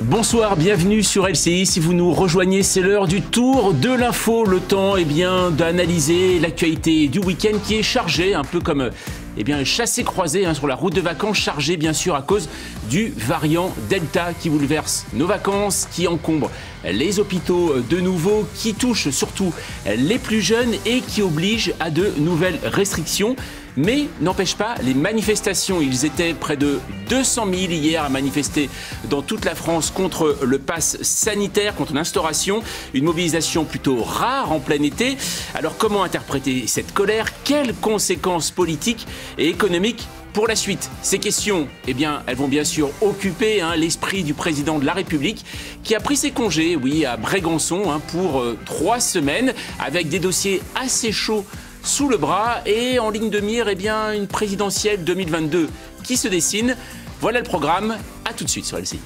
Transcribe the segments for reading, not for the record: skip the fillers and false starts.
Bonsoir, bienvenue sur LCI. Si vous nous rejoignez, c'est l'heure du tour de l'info. Le temps d'analyser l'actualité du week-end qui est chargé, un peu comme chassé-croisé sur la route de vacances, chargé bien sûr à cause du variant Delta qui bouleverse nos vacances, qui encombre les hôpitaux de nouveau, qui touche surtout les plus jeunes et qui oblige à de nouvelles restrictions. Mais n'empêche pas les manifestations. Ils étaient près de 200 000 hier à manifester dans toute la France contre le pass sanitaire, contre l'instauration. Une mobilisation plutôt rare en plein été. Alors comment interpréter cette colère? Quelles conséquences politiques et économiques pour la suite? Ces questions, elles vont bien sûr occuper l'esprit du président de la République qui a pris ses congés, à Brégançon pour 3 semaines avec des dossiers assez chauds sous le bras et en ligne de mire, une présidentielle 2022 qui se dessine. Voilà le programme. À tout de suite sur LCI.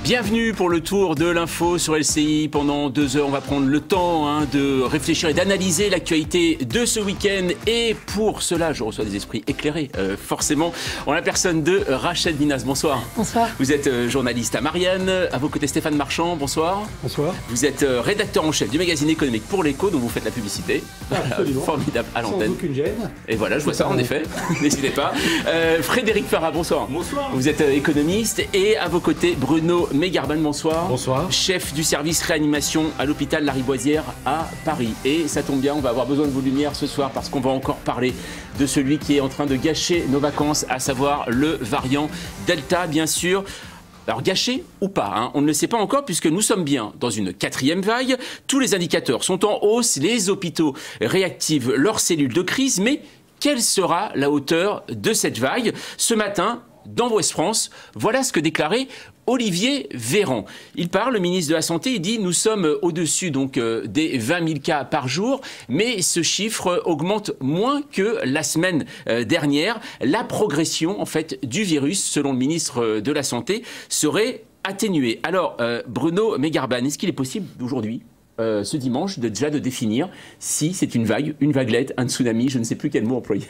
Bienvenue pour le tour de l'info sur LCI. Pendant 2 heures, on va prendre le temps de réfléchir et d'analyser l'actualité de ce week-end. Et pour cela, je reçois des esprits éclairés, forcément, en la personne de Rachel Binas. Bonsoir. Bonsoir. Vous êtes journaliste à Marianne. À vos côtés, Stéphane Marchand. Bonsoir. Bonsoir. Vous êtes rédacteur en chef du magazine économique pour l'Écho, dont vous faites la publicité. Absolument. Formidable à l'antenne. Sans aucune gêne. Et voilà, je vois ça en effet. N'hésitez pas. Frédéric Farah, bonsoir. Bonsoir. Vous êtes économiste. Et à vos côtés, Bruno Megarban, bonsoir. Bonsoir. Chef du service réanimation à l'hôpital Lariboisière à Paris. Et ça tombe bien, on va avoir besoin de vos lumières ce soir parce qu'on va encore parler de celui qui est en train de gâcher nos vacances, à savoir le variant Delta, bien sûr. Alors gâché ou pas, on ne le sait pas encore puisque nous sommes bien dans une 4e vague. Tous les indicateurs sont en hausse, les hôpitaux réactivent leurs cellules de crise, mais quelle sera la hauteur de cette vague? Ce matin, dans Ouest France, voilà ce que déclarait Olivier Véran. Il parle, le ministre de la Santé, il dit « Nous sommes au-dessus des 20 000 cas par jour, mais ce chiffre augmente moins que la semaine dernière. La progression en fait, du virus, selon le ministre de la Santé, serait atténuée. » Alors, Bruno Megarban, est-ce qu'il est possible aujourd'hui ce dimanche déjà de définir si c'est une vague, une vaguelette, un tsunami, je ne sais plus quel mot employer?